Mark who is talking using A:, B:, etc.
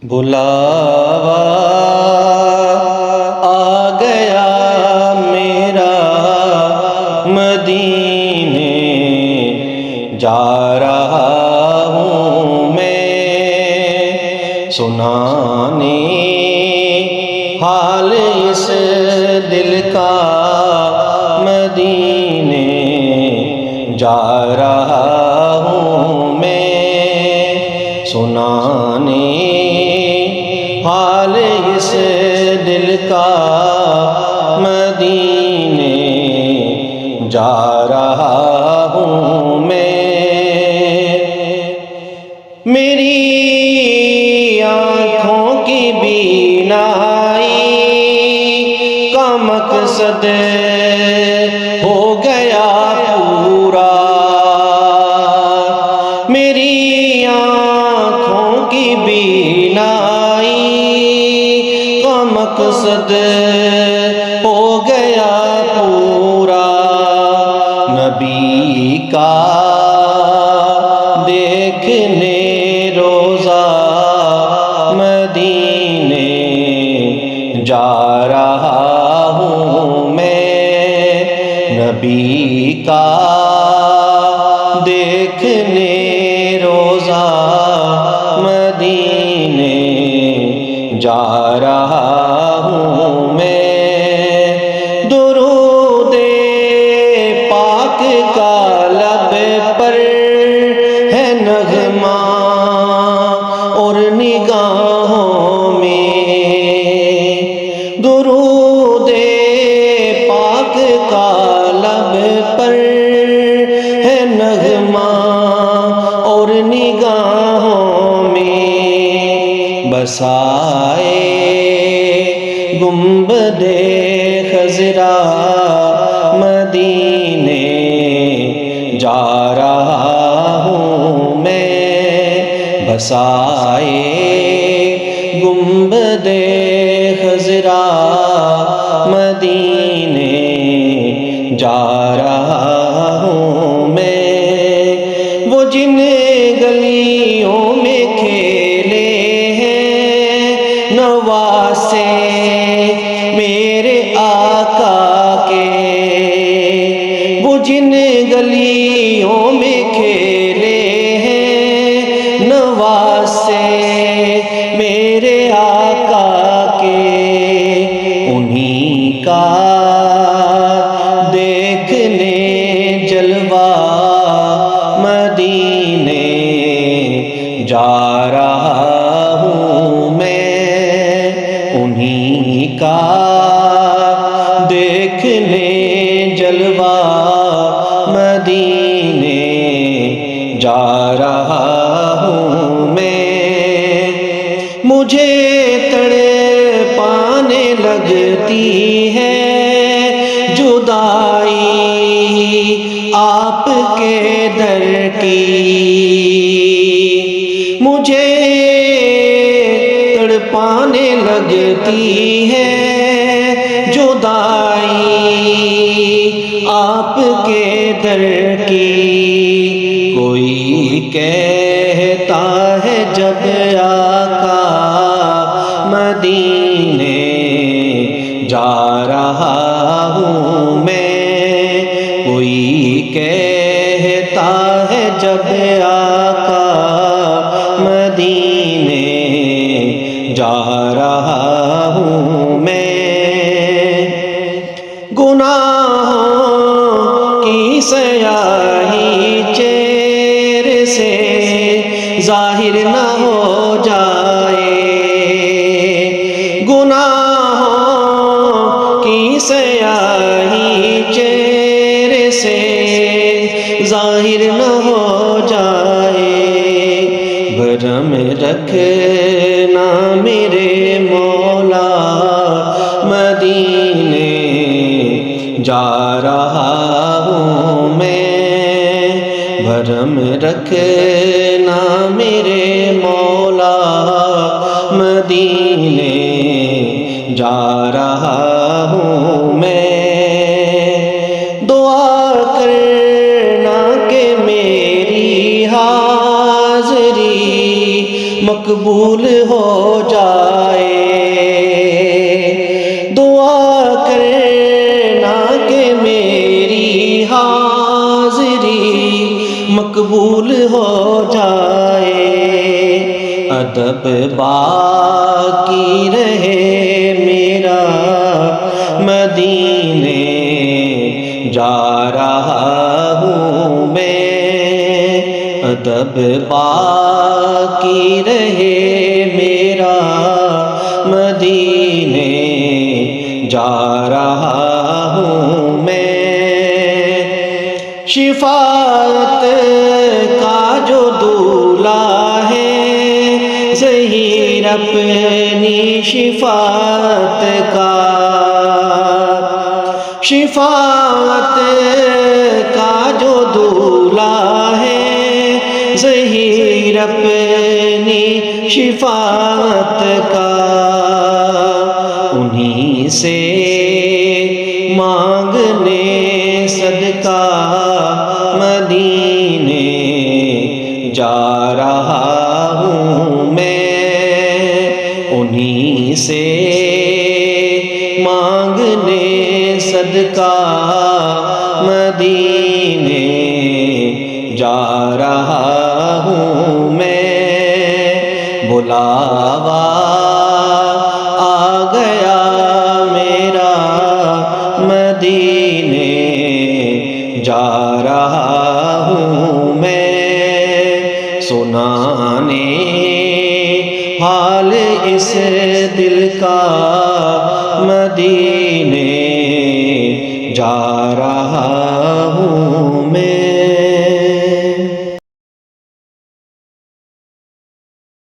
A: بلاوا آ گیا میرا مدینے جا رہا ہوں میں سنانے حال اس دل کا مدینے جا رہا ہوں میں سنانے حال اس دل کا مدینے جا رہا ہوں میں میری آنکھوں کی بینائی کا مقصد ہو گیا پورا میری آنکھوں کی بینائی کا مقصد ہو گیا پورا نبی کا دیکھنے روزہ مدینے جا رہا ہوں میں نبی کا دیکھنے روزہ مدینے جا رہا ہوں میں درود پاک کا لب پر ہے نغمہ اور نگاہوں میں درود پاک کا لب پر ہے نغمہ اور نگاہوں میں بسائے گنبد خضرا مدینے جا رہا ہوں میں بسائے گنبد خضرا مدینے جا رہا ہوں میں وہ جن گلیوں میں کھیلے ہیں نواسے میرے آقا کے وہ جن گلیوں میں کھیلے ہیں نواسے میرے آقا کے انہی کا دیکھنے جلوہ مدینے جا رہا ہوں میں انہی کا دیکھنے جلوہ مدینے جا رہا ہوں میں مجھے تڑپانے لگتی ہے جدائی آپ کے در کی مجھے تڑپانے لگتی ہے جدائی آپ کے در کی کوئی کہتا ہے جب آقا مدینے جا رہا ہوں میں کوئی کہتا ہے جب آقا مدینے جا رہا ہوں میں گناہوں کی سیاہی چہرے سے ظاہر نہ ہو جائے گناہوں کی سیاہی چہرے سے ظاہر نہ ہو جائے بھرم رکھنا میرے مولا مدینے جا رہا ہوں میں بھرم رکھنا میرے مولا مدینے جا رہا ہوں میں دعا کرنا کہ میری حاضری مقبول ہو جائے، دعا کرنا کہ میری حاضری مقبول ہو جائے، ادب باقی رہے میرا مدینے جا رہا ہوں میں، ادب باقی رہے میرا مدینے جا رہا ہوں میں، شفاعت کا جو دولہا ہے ظہیر اپنی شفاعت کا، شفاعت کا جو دولہا ہے ظہیر اپنی شفاعت کا، انہی سے مانگنے صدقہ مدینے جا رہا ہوں میں، انہی سے مانگنے صدقہ مدینے جا رہا ہوں میں، بلاوا آ گیا میرا مدینے جا رہا ہوں میں، سنانے حال اس دل کا مدینے جا رہا ہوں میں۔